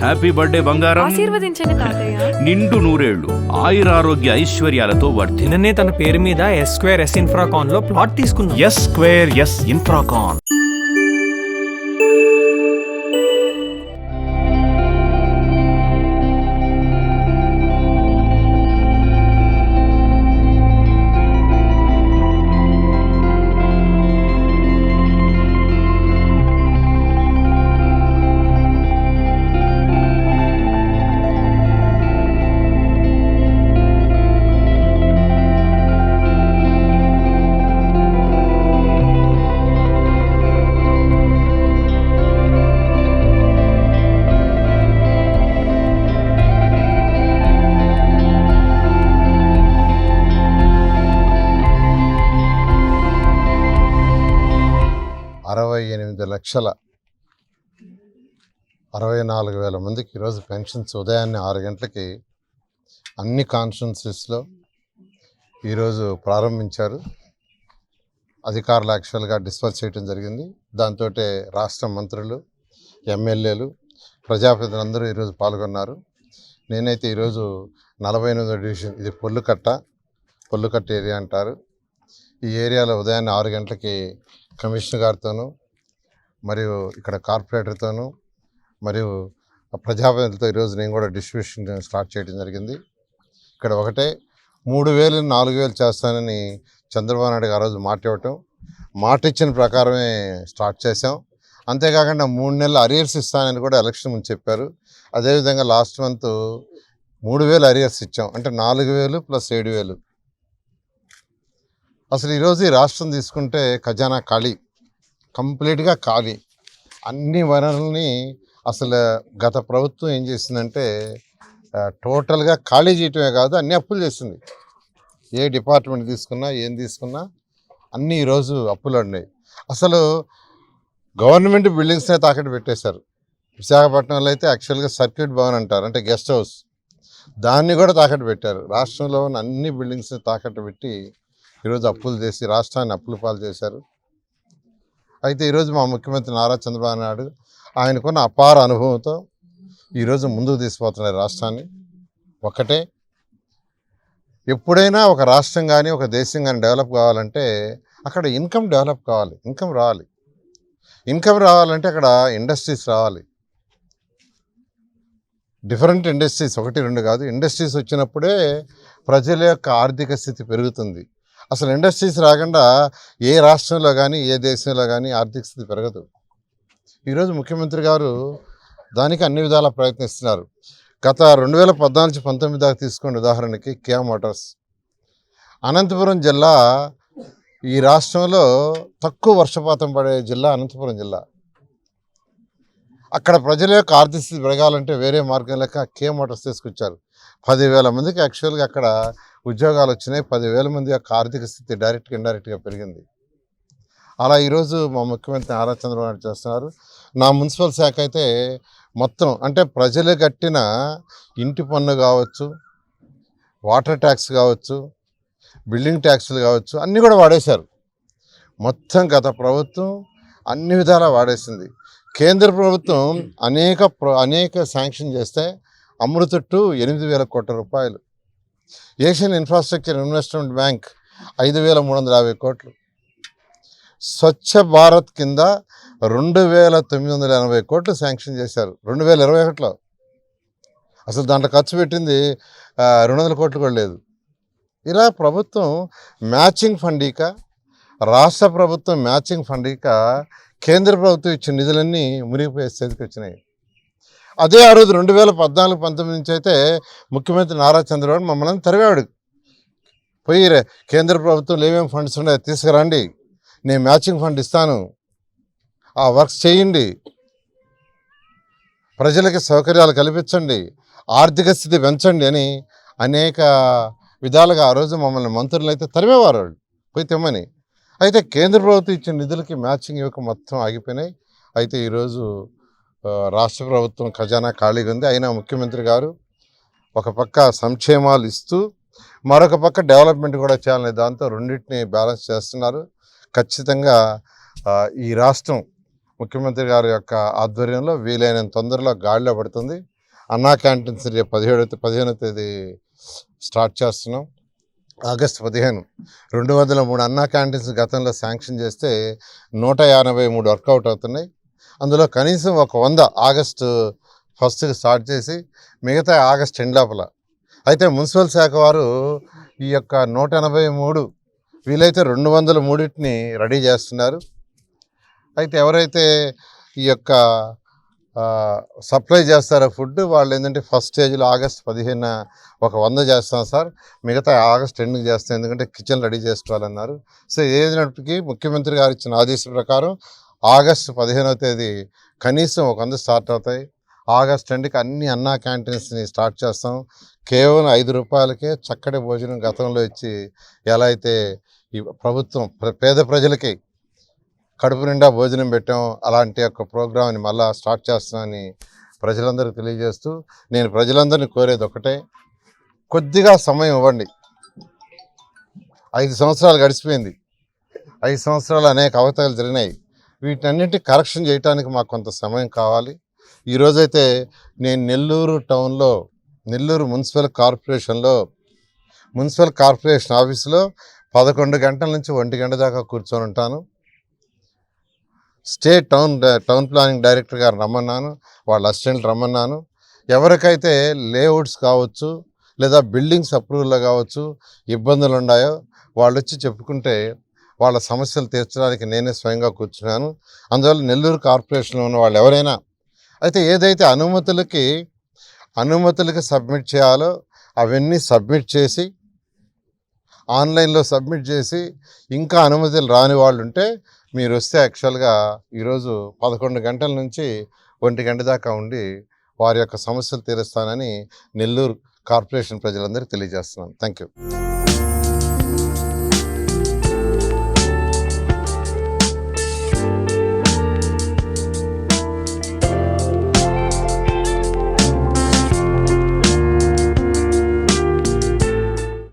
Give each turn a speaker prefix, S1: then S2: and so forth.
S1: Happy birthday బంగారం.
S2: ఆశీర్వదించండి తాతయ్య.
S1: నిండు నూరేళ్లు ఆయురారోగ్య ఐశ్వర్యాలతో వర్ధి.
S3: నిన్ననే తన పేరు మీద S² S ఇన్ఫ్రాకాన్ లో ప్లాట్ తీసుకున్నాం.
S1: S² S Infracon.
S4: లక్షల 64,000 మందికి ఈరోజు పెన్షన్స్ ఉదయాన్నే 6 గంటలకి అన్ని కాన్స్టిట్యున్సీస్లో ఈరోజు ప్రారంభించారు. అధికారులు యాక్చువల్గా డిస్పర్స్ చేయడం జరిగింది. దాంతో రాష్ట్ర మంత్రులు, ఎమ్మెల్యేలు, ప్రజాప్రతినిధులందరూ ఈరోజు పాల్గొన్నారు. నేనైతే ఈరోజు 48వ డివిజన్, ఇది పొల్లుకట్ట ఏరియా అంటారు. ఈ ఏరియాలో ఉదయాన్నే 6 గంటలకి కమిషనర్ గారితోనూ, మరియు ఇక్కడ కార్పొరేటర్తోనూ, మరియు ప్రజాప్రతినిధులతో ఈరోజు నేను కూడా డిస్ట్రిబ్యూషన్ స్టార్ట్ చేయడం జరిగింది. ఇక్కడ ఒకటే 3,000 4,000 చేస్తానని చంద్రబాబు నాయుడు ఆ రోజు మాట ఇచ్చిన ప్రకారమే స్టార్ట్ చేశాం. అంతేకాకుండా 3 నెలలు అరియర్స్ ఇస్తానని కూడా ఎలక్షన్ ముందు చెప్పారు. అదేవిధంగా లాస్ట్ మంత్ 3,000 అరియర్స్ ఇచ్చాం. అంటే 4,000 + 7,000. అసలు ఈరోజు ఈ రాష్ట్రం తీసుకుంటే ఖజానా ఖాళీ, కంప్లీట్గా ఖాళీ. అన్ని వనరుల్ని అసలు గత ప్రభుత్వం ఏం చేసిందంటే టోటల్గా ఖాళీ చేయటమే కాదు, అన్ని అప్పులు చేసింది. ఏ డిపార్ట్మెంట్ తీసుకున్నా, ఏం తీసుకున్నా అన్నీ ఈరోజు అప్పులు ఉన్నాయి. అసలు గవర్నమెంట్ బిల్డింగ్స్నే తాకట్టు పెట్టేశారు. విశాఖపట్నంలో అయితే యాక్చువల్గా సర్క్యూట్ భవన్ అంటారు, అంటే గెస్ట్ హౌస్, దాన్ని కూడా తాకట్టు పెట్టారు. రాష్ట్రంలో ఉన్న అన్ని బిల్డింగ్స్ని తాకట్టు పెట్టి ఈరోజు అప్పులు చేసి రాష్ట్రాన్ని అప్పుల పాలు చేశారు. అయితే ఈరోజు మా ముఖ్యమంత్రి నారా చంద్రబాబు నాయుడు ఆయనకున్న అపార అనుభవంతో ఈరోజు ముందుకు తీసుకుపోతున్నారు రాష్ట్రాన్ని. ఒకటే, ఎప్పుడైనా ఒక రాష్ట్రం కానీ ఒక దేశం కానీ డెవలప్ కావాలంటే అక్కడ ఇన్కమ్ డెవలప్ కావాలి, ఇన్కమ్ రావాలి. ఇన్కమ్ రావాలంటే అక్కడ ఇండస్ట్రీస్ రావాలి. డిఫరెంట్ ఇండస్ట్రీస్, 1 2 కాదు, ఇండస్ట్రీస్ వచ్చినప్పుడే ప్రజల యొక్క ఆర్థిక స్థితి పెరుగుతుంది. అసలు ఇండస్ట్రీస్ రాకుండా ఏ రాష్ట్రంలో కానీ ఏ దేశంలో కానీ ఆర్థిక స్థితి పెరగదు. ఈరోజు ముఖ్యమంత్రి గారు దానికి అన్ని విధాలా ప్రయత్నిస్తున్నారు. గత 2014-19 దాకా తీసుకోండి. ఉదాహరణకి కియా మోటార్స్, అనంతపురం జిల్లా ఈ రాష్ట్రంలో తక్కువ వర్షపాతం పడే జిల్లా అనంతపురం జిల్లా. అక్కడ ప్రజల యొక్క ఆర్థిక స్థితి పెరగాలంటే వేరే మార్గం లేక కియా మోటార్స్ తీసుకొచ్చారు. 10,000 మందికి యాక్చువల్గా అక్కడ ఉద్యోగాలు వచ్చినాయి. 10,000 మంది యొక్క ఆర్థిక స్థితి డైరెక్ట్గా ఇండైరెక్ట్గా పెరిగింది. అలా ఈరోజు మా ముఖ్యమంత్రి నారా చంద్రబాబు నాయుడు చేస్తున్నారు. నా మున్సిపల్ శాఖ అయితే మొత్తం, అంటే ప్రజలు కట్టిన ఇంటి పన్ను కావచ్చు, వాటర్ ట్యాక్స్ కావచ్చు, బిల్డింగ్ ట్యాక్స్లు కావచ్చు, అన్నీ కూడా వాడేశారు. మొత్తం గత ప్రభుత్వం అన్ని విధాలా వాడేసింది. కేంద్ర ప్రభుత్వం అనేక శాంక్షన్ చేస్తే అమృత్ 2 8,000 కోట్ల రూపాయలు, ఏషియన్ ఇన్ఫ్రాస్ట్రక్చర్ ఇన్వెస్ట్మెంట్ బ్యాంక్ 5,350 కోట్లు, స్వచ్ఛ భారత్ కింద 2,980 కోట్లు శాంక్షన్ చేశారు 2021లో. అసలు దాంట్లో ఖర్చు పెట్టింది 200 కోట్లు కూడా లేదు. ఇలా ప్రభుత్వం మ్యాచింగ్ ఫండ్ ఇక, రాష్ట్ర ప్రభుత్వం మ్యాచింగ్ ఫండ్ ఇక, కేంద్ర ప్రభుత్వం ఇచ్చిన నిధులన్నీ మునిగిపోయే స్థితికి వచ్చినాయి. అదే ఆ రోజు 2014-19 నుంచి అయితే ముఖ్యమంత్రి నారా చంద్రబాబు మమ్మల్ని తరివాడు. పోయి కేంద్ర ప్రభుత్వంలో ఏమేమి ఫండ్స్ ఉన్నాయో తీసుకురండి, నేను మ్యాచింగ్ ఫండ్ ఇస్తాను, ఆ వర్క్స్ చేయండి, ప్రజలకి సౌకర్యాలు కల్పించండి, ఆర్థిక స్థితి పెంచండి అని అనేక విధాలుగా ఆ రోజు మమ్మల్ని మంత్రులు అయితే తరిమేవారు వాళ్ళు పోయి తెమ్మని. అయితే కేంద్ర ప్రభుత్వం ఇచ్చిన నిధులకి మ్యాచింగ్ ఇవ్వక మొత్తం ఆగిపోయినాయి. అయితే ఈరోజు రాష్ట్ర ప్రభుత్వం ఖజానా ఖాళీగా ఉంది. అయినా ముఖ్యమంత్రి గారు ఒక పక్క సంక్షేమాలు ఇస్తూ మరొక పక్క డెవలప్మెంట్ కూడా చేయాలనే దాంతో రెండింటిని బ్యాలెన్స్ చేస్తున్నారు. ఖచ్చితంగా ఈ రాష్ట్రం ముఖ్యమంత్రి గారి యొక్క ఆధ్వర్యంలో వీలైనంత తొందరలో గాడిలో పడుతుంది. అన్నా క్యాంటీన్స్ రేపు 15వ తేదీ స్టార్ట్ చేస్తున్నాం. ఆగస్టు 15 203 అన్నా క్యాంటీన్స్ గతంలో శాంక్షన్ చేస్తే 153 వర్కౌట్ అవుతున్నాయి. అందులో కనీసం ఒక 100 ఆగస్టు 1కి స్టార్ట్ చేసి మిగతా ఆగస్టు 2 లోపల. అయితే మున్సిపల్ శాఖ వారు ఈ యొక్క 183 వీలైతే 203ని రెడీ చేస్తున్నారు. అయితే ఎవరైతే ఈ యొక్క సప్లై చేస్తారో ఫుడ్ వాళ్ళు ఏంటంటే ఫస్ట్ స్టేజ్లో ఆగస్టు 15 ఒక 100 చేస్తాం సార్, మిగతా ఆగస్టు 2కి చేస్తాం, ఎందుకంటే కిచెన్ రెడీ చేసుకోవాలన్నారు. సో ఏదైనప్పటికీ ముఖ్యమంత్రి గారు ఇచ్చిన ఆదేశం ప్రకారం ఆగస్టు 15వ తేదీ కనీసం ఒక 100 స్టార్ట్ అవుతాయి. ఆగస్టు 2కి అన్ని అన్నా క్యాంటీన్స్ని స్టార్ట్ చేస్తాం. కేవలం 5 రూపాయలకే చక్కటి భోజనం గతంలో ఇచ్చి ఎలా అయితే ఈ ప్రభుత్వం పేద ప్రజలకి కడుపు నిండా భోజనం పెట్టాం, అలాంటి యొక్క ప్రోగ్రామ్ని మళ్ళీ స్టార్ట్ చేస్తామని ప్రజలందరికీ తెలియజేస్తూ నేను ప్రజలందరినీ కోరేది ఒకటే, కొద్దిగా సమయం ఇవ్వండి. 5 సంవత్సరాలు గడిచిపోయింది. 5 సంవత్సరాలు అనేక అవతలు జరిగినాయి. వీటన్నింటి కరెక్షన్ చేయడానికి మాకు కొంత సమయం కావాలి. ఈరోజైతే నేను నెల్లూరు మున్సిపల్ కార్పొరేషన్ ఆఫీసులో 11 గంటల నుంచి 1 గంట దాకా కూర్చొని ఉంటాను. స్టేట్ టౌన్ ప్లానింగ్ డైరెక్టర్ గారు రమ్మన్నాను, వాళ్ళ అసిస్టెంట్ రమ్మన్నాను. ఎవరికైతే లేఅవుట్స్ కావచ్చు లేదా బిల్డింగ్స్ అప్రూవల్లో కావచ్చు ఇబ్బందులు ఉన్నాయో వాళ్ళు వచ్చి చెప్పుకుంటే వాళ్ళ సమస్యలు తీర్చడానికి నేనే స్వయంగా కూర్చున్నాను. అందువల్ల నెల్లూరు కార్పొరేషన్లో ఉన్న వాళ్ళు ఎవరైనా అయితే ఏదైతే అనుమతులకి సబ్మిట్ చేయాలో అవన్నీ సబ్మిట్ చేసి ఆన్లైన్లో సబ్మిట్ చేసి ఇంకా అనుమతులు రాని వాళ్ళు ఉంటే మీరు వస్తే యాక్చువల్గా ఈరోజు 11 గంటల నుంచి 1 గంట దాకా ఉండి వారి యొక్క సమస్యలు తీరుస్తానని నెల్లూరు కార్పొరేషన్ ప్రజలందరికీ తెలియజేస్తున్నాను. Thank you.